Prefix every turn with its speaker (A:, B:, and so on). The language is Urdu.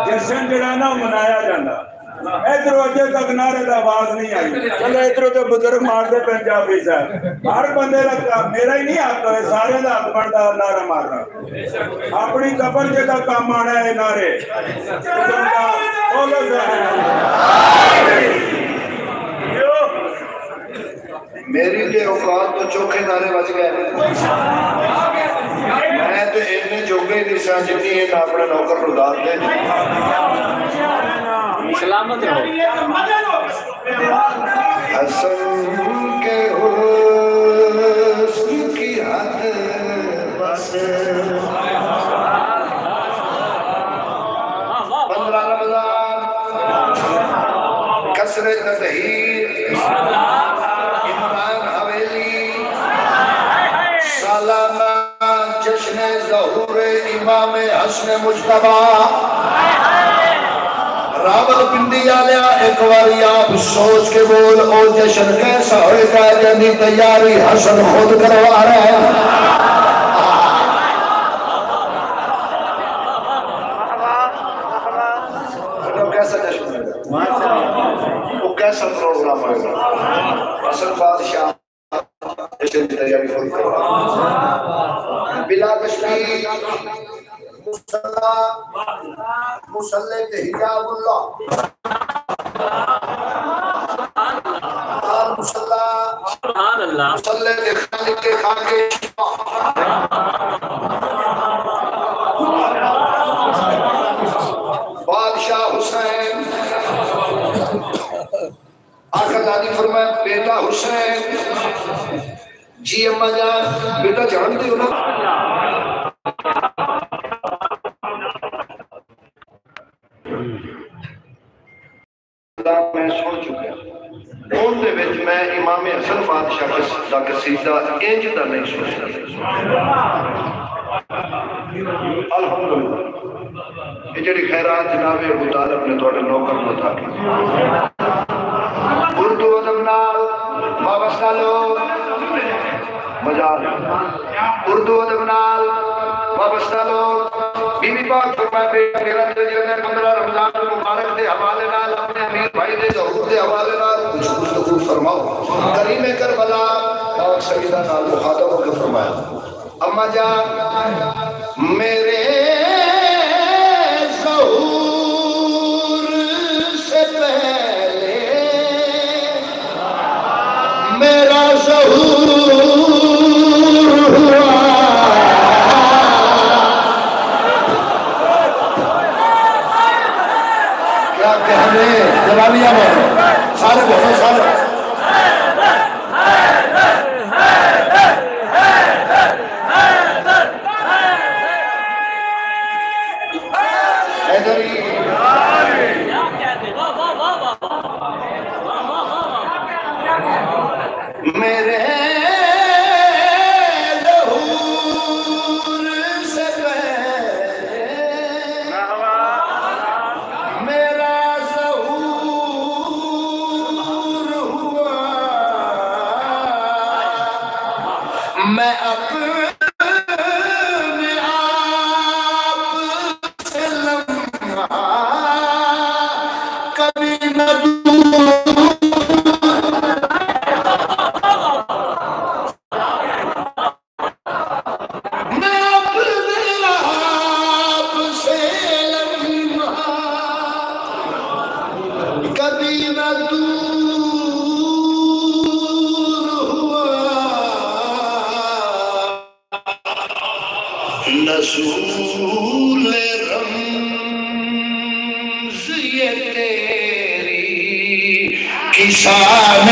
A: جشن جڑا نا منایا جانا ادھر اجے تک نعرے دا آواز نہیں آئی چلو ادھر تو بزرگ مار دے پنجابی صاحب ہر بندے کا میرا ہی نہیں حق ہے سارے دا حق بنتا نعرہ مارنا اپنی قبر جے دا کام آنا ہے نعرے
B: میری تے اوقات تو چوکھے نعرے بچ گئے میں تو اتنے جوگے ہی نساں جتنی ایک اپنے نوکر ردار دے
C: سلامت رہو
B: حسن کے حسن کی حد بس 15 رمضان کسر تطہیر عمران حویلی سالانہ جشن ظہور امام حسن مجتبی راول پنڈی آلیا ایک باری آپ سوچ کے بول او جشن کیسا ہوئے گا یعنی تیاری حسن خود کروا رہا ہے کیسا جشن ہوئے گا وہ کیسا پروگرام ہوئے گا حسن بادشاہ جشن کی تیاری خود کروا بلا تشبیہ مسلح کے حجاب اللہ مسلح کے خالق کے خاکے بادشاہ حسین آقا دادی فرمائے بیٹا حسین جی اماں جان بیٹا جانتے ہو نا میں سن چکا ان دے وچ میں امام حسن بادشاہ دا قصیدہ انج دا نہیں سوچتا الحمدللہ یہ جڑی خیرات جناب ابو طالب نے تواڈے نوکر کو عطا کی اردو ادب نال وابستہ لوگ مجال اردو ادب نال وابستہ لوگ بی بی پاک فرمائے میرا دل جلنے 15 رمضان مبارک دے حوالے نال اپنے امیر بھائی دے ظہور دے حوالے نال کچھ گفتگو فرماؤ کریم کربلا پاک سیدہ نال مخاطب ہو کے فرمایا اما جان میرے ظہور سے پہلے میرا ظہور ہوا جلالیا میں سارے بہت سارے میرے میں اپنے آپ سے لمحہ کبھی نہ میں اپنے آپ سے لمحہ کبھی نہ رسول رمز یہ تیری کسان